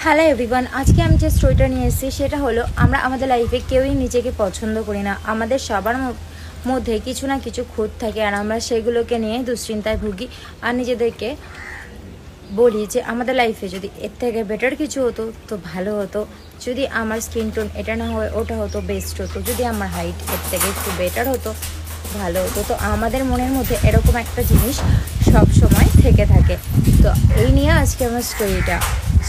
Hello everyone, আজকে আমি যে স্টোরিটা নিয়ে এসেছি সেটা হলো আমরা আমাদের লাইফে কেউই নিজেকে পছন্দ করি না। আমাদের সবার মধ্যে কিছু না কিছু খুঁত থাকে আর আমরা সেগুলোকে নিয়ে দুশ্চিন্তায় ভুগি আর নিজেদেরকে বলি যে আমাদের লাইফে যদি এর থেকে বেটার কিছু হতো তো ভালো হতো, যদি আমার স্কিন টোন এটা না হয় ওটা হতো বেস্ট হতো, যদি আমার হাইট এর থেকে একটু বেটার হতো ভালো হতো। তো আমাদের মনের মধ্যে এরকম একটা জিনিস সব সময় থেকে থাকে। তো এই নিয়ে আজকে আমার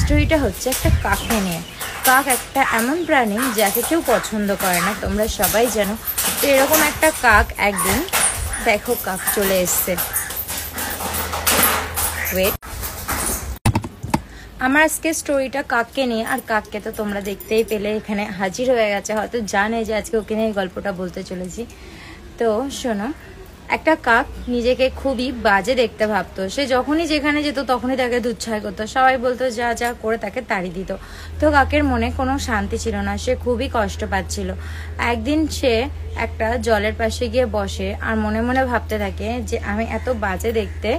স্টোরিটা হচ্ছে একটা কাককে নিয়ে। কাক একটা এমন প্রাণী যাকে কেউ পছন্দ করে না, তোমরা সবাই জানো। তো এরকম একটা কাক একদিন দেখো কাক চলে এসছে। ওয়েট, আমার আজকে স্টোরিটা কাককে নিয়ে, আর কাককে তো তোমরা দেখতেই পেলে এখানে হাজির হয়ে গেছে, হয়তো জানে যে আজকে ওকে নিয়ে গল্পটা বলতে চলেছি। তো শোনো, একটা কাক নিজেকে খুবই বাজে দেখতে ভাবতো। সে যখনই যেখানে যেত তখনই তাকে দুচ্ছায় করতো, সবাই বলতো যা যা করে তাকে তাড়ি দিত। তো কাকের মনে কোনো শান্তি ছিল না, সে খুবই কষ্ট পাচ্ছিল। একদিন সে একটা জলের পাশে গিয়ে বসে আর মনে মনে ভাবতে থাকে যে আমি এত বাজে দেখতে,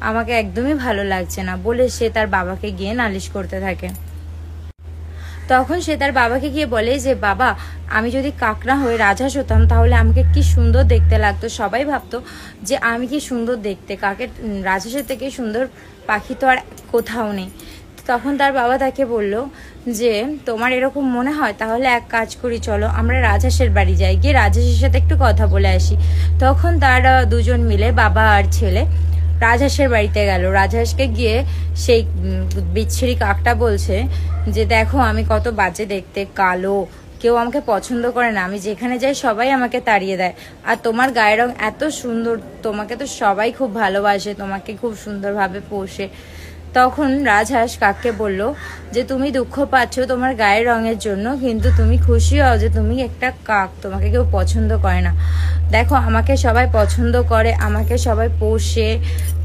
আমাকে একদমই ভালো লাগছে না বলে সে তার বাবাকে গিয়ে নালিশ করতে থাকে। তখন সে তার বাবাকে গিয়ে বলে যে বাবা, আমি যদি কাকড়া হয়ে রাজহাঁস হতাম তাহলে আমাকে কি সুন্দর দেখতে লাগতো। সবাই ভাবতো যে আমি কি সুন্দর দেখতে, কাকের রাজহাঁসের থেকে সুন্দর পাখি তো আর কোথাও নেই। তখন তার বাবা তাকে বলল যে তোমার এরকম মনে হয় তাহলে এক কাজ করি, চলো আমরা রাজহাঁসের বাড়ি যাই, গিয়ে রাজহাঁসের সাথে একটু কথা বলে আসি। তখন তারা দুজন মিলে, বাবা আর ছেলে, রাজহাঁসের বাড়িতে গেল। রাজহাঁসকে গিয়ে সেই বিচ্ছিরি কাকটা বলছে যে দেখো আমি কত বাজে দেখতে, কালো, কেউ আমাকে পছন্দ করে না, আমি যেখানে যাই সবাই আমাকে তাড়িয়ে দেয়, আর তোমার গায়ের রং এত সুন্দর, তোমাকে তো সবাই খুব ভালোবাসে, তোমাকে খুব সুন্দরভাবে পোষে। তখন রাজহাঁস কাককে বলল যে তুমি দুঃখ পাচ্ছ তোমার গায়ের রঙের জন্য, কিন্তু তুমি খুশি হও যে তুমি একটা কাক, তোমাকে কেউ পছন্দ করে না। দেখো আমাকে সবাই পছন্দ করে, আমাকে সবাই পোষে,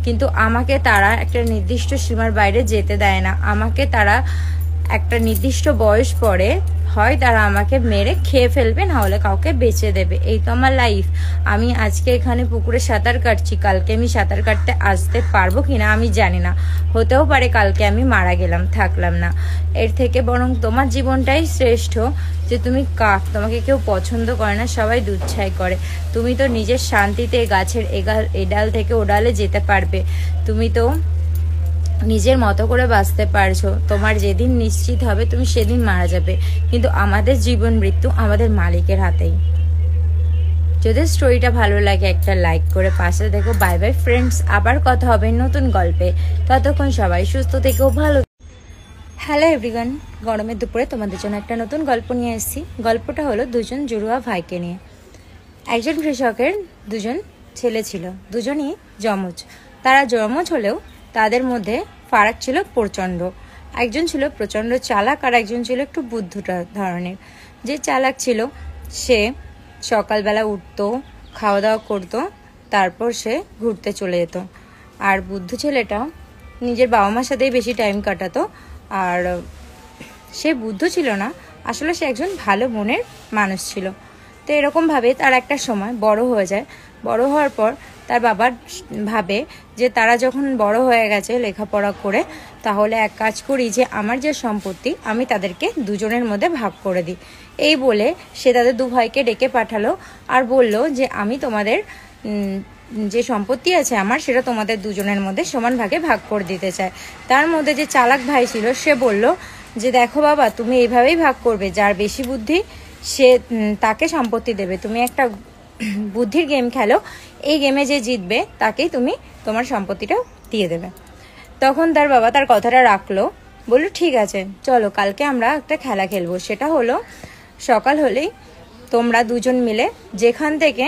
কিন্তু আমাকে তারা একটা নির্দিষ্ট সীমার বাইরে যেতে দেয় না। আমাকে তারা একটা নির্দিষ্ট বয়স পরে হয় তারা আমাকে মেরে খেয়ে ফেলবে, না হলে কাউকে বেঁচে দেবে। এই তো আমার লাইফ। আমি আজকে এখানে পুকুরে সাঁতার কাটছি, কালকে আমি সাঁতার কাটতে আসতে পারবো কিনা আমি জানি না, হতেও পারে কালকে আমি মারা গেলাম, থাকলাম না। এর থেকে বরং তোমার জীবনটাই শ্রেষ্ঠ, যে তুমি কাক, তোমাকে কেউ পছন্দ করে না, সবাই দুচ্ছাই করে। তুমি তো নিজের শান্তিতে গাছের এডাল থেকে ওডালে যেতে পারবে, তুমি তো নিজের মতো করে বাঁচতে পারছো। তোমার যেদিন নিশ্চিত হবে তুমি সেদিন মারা যাবে, কিন্তু আমাদের জীবন মৃত্যু আমাদের মালিকের হাতেই। যদি স্টোরিটা ভালো লাগে একটা লাইক করে পাশে দেখো। বাই বাই ফ্রেন্ডস, আবার কথা হবে নতুন গল্পে, ততক্ষণ সবাই সুস্থ থেকেও ভালো। হ্যালো এভরিওয়ান, গরমের দুপুরে তোমাদের জন্য একটা নতুন গল্প নিয়ে এসেছি। গল্পটা হলো দুজন জুড়ুয়া ভাইকে নিয়ে। একজন কৃষকের দুজন ছেলে ছিল, দুজনই যমজ। তারা যমজ হলেও তাদের মধ্যে ফারাক ছিল প্রচণ্ড। একজন ছিল প্রচণ্ড চালাক আর একজন ছিল একটু বুদ্ধ ধরনের। যে চালাক ছিল সে সকালবেলা উঠতো, খাওয়া দাওয়া করতো, তারপর সে ঘুরতে চলে যেত। আর বুদ্ধ ছেলেটা নিজের বাবা মার সাথেই বেশি টাইম কাটাতো। আর সে বুদ্ধ ছিল না, আসলে সে একজন ভালো মনের মানুষ ছিল। তো এরকমভাবে তার একটা সময় বড় হয়ে যায়। বড় হওয়ার পর তার বাবা ভাবে যে তারা যখন বড় হয়ে গেছে লেখাপড়া করে, তাহলে এক কাজ করি যে আমার যে সম্পত্তি আমি তাদেরকে দুজনের মধ্যে ভাগ করে দিই। এই বলে সে তাদের দু ভাইকে ডেকে পাঠালো আর বলল যে আমি তোমাদের যে সম্পত্তি আছে আমার, সেটা তোমাদের দুজনের মধ্যে সমান ভাগে ভাগ করে দিতে চাই। তার মধ্যে যে চালাক ভাই ছিল সে বলল যে দেখো বাবা, তুমি এইভাবেই ভাগ করবে, যার বেশি বুদ্ধি সে তাকে সম্পত্তি দেবে। তুমি একটা বুদ্ধির গেম খেলো, এই গেমে যে জিতবে তাকেই তুমি তোমার সম্পত্তিটা দিয়ে দেবে। তখন তার বাবা তার কথাটা রাখলো, বললো ঠিক আছে চলো কালকে আমরা একটা খেলা খেলবো। সেটা হলো সকাল হলেই তোমরা দুজন মিলে যেখান থেকে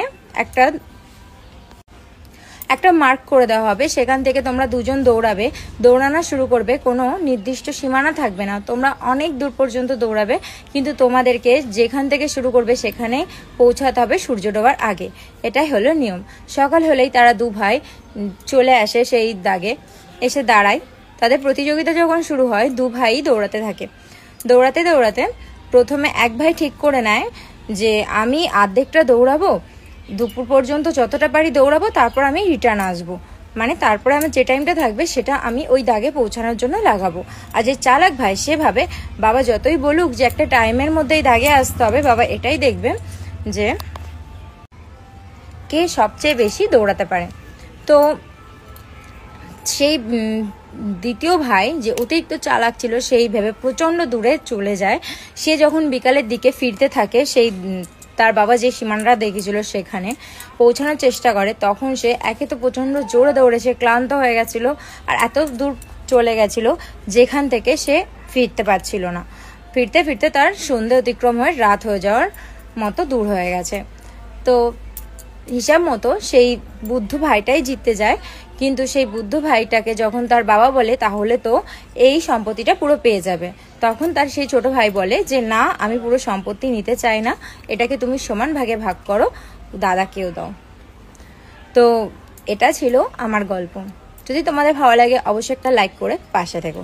একটা মার্ক করে দেওয়া হবে, সেখান থেকে তোমরা দুজন দৌড়াবে, দৌড়ানো শুরু করবে, কোনো নির্দিষ্ট সীমানা থাকবে না, তোমরা অনেক দূর পর্যন্ত দৌড়াবে, কিন্তু তোমাদেরকে যেখান থেকে শুরু করবে সেখানে পৌঁছাতে হবে সূর্য ডোবার আগে। এটাই হলো নিয়ম। সকাল হলেই তারা দু ভাই চলে আসে সেই দাগে, এসে দাঁড়ায়। তাদের প্রতিযোগিতা যখন শুরু হয় দু ভাই দৌড়াতে থাকে। দৌড়াতে দৌড়াতে প্রথমে এক ভাই ঠিক করে নেয় যে আমি অর্ধেকটা দৌড়াবো, দুপুর পর্যন্ত যতটা পারি দৌড়াবো, তারপর আমি রিটার্ন আসবো। মানে তারপরে আমার যে টাইমটা থাকবে সেটা আমি ওই দাগে পৌঁছানোর জন্য লাগাবো। আর যে চালাক ভাই সে ভাবে বাবা যতই বলুক যে একটা টাইমের মধ্যেই দাগে আসতে হবে, বাবা এটাই দেখবে যে কে সবচেয়ে বেশি দৌড়াতে পারে। তো সেই দ্বিতীয় ভাই যে অতিরিক্ত চালাক ছিল সেই ভেবে প্রচণ্ড দূরে চলে যায়। সে যখন বিকালের দিকে ফিরতে থাকে সেই তার বাবা যে সীমানাটা দেখেছিল সেখানে পৌঁছানোর চেষ্টা করে, তখন সে একে তো প্রচণ্ড জোরে দৌড়েছে, ক্লান্ত হয়ে গেছিল আর এত দূর চলে গেছিল যেখান থেকে সে ফিরতে পারছিল না। ফিরতে ফিরতে তার সন্ধে অতিক্রম হয়ে রাত হয়ে যাওয়ার মতো দূর হয়ে গেছে। তো হিসাব মতো সেই বুদ্ধ ভাইটাই জিততে যায়, কিন্তু সেই বুদ্ধ ভাইটাকে যখন তার বাবা বলে তাহলে তো এই সম্পত্তিটা পুরো পেয়ে যাবে, তখন তার সেই ছোট ভাই বলে যে না, আমি পুরো সম্পত্তি নিতে চাই না, এটাকে তুমি সমান ভাগে ভাগ করো, দাদাকেও দাও। তো এটা ছিল আমার গল্প। যদি তোমাদের ভালো লাগে অবশ্যই একটা লাইক করে পাশে থেকো।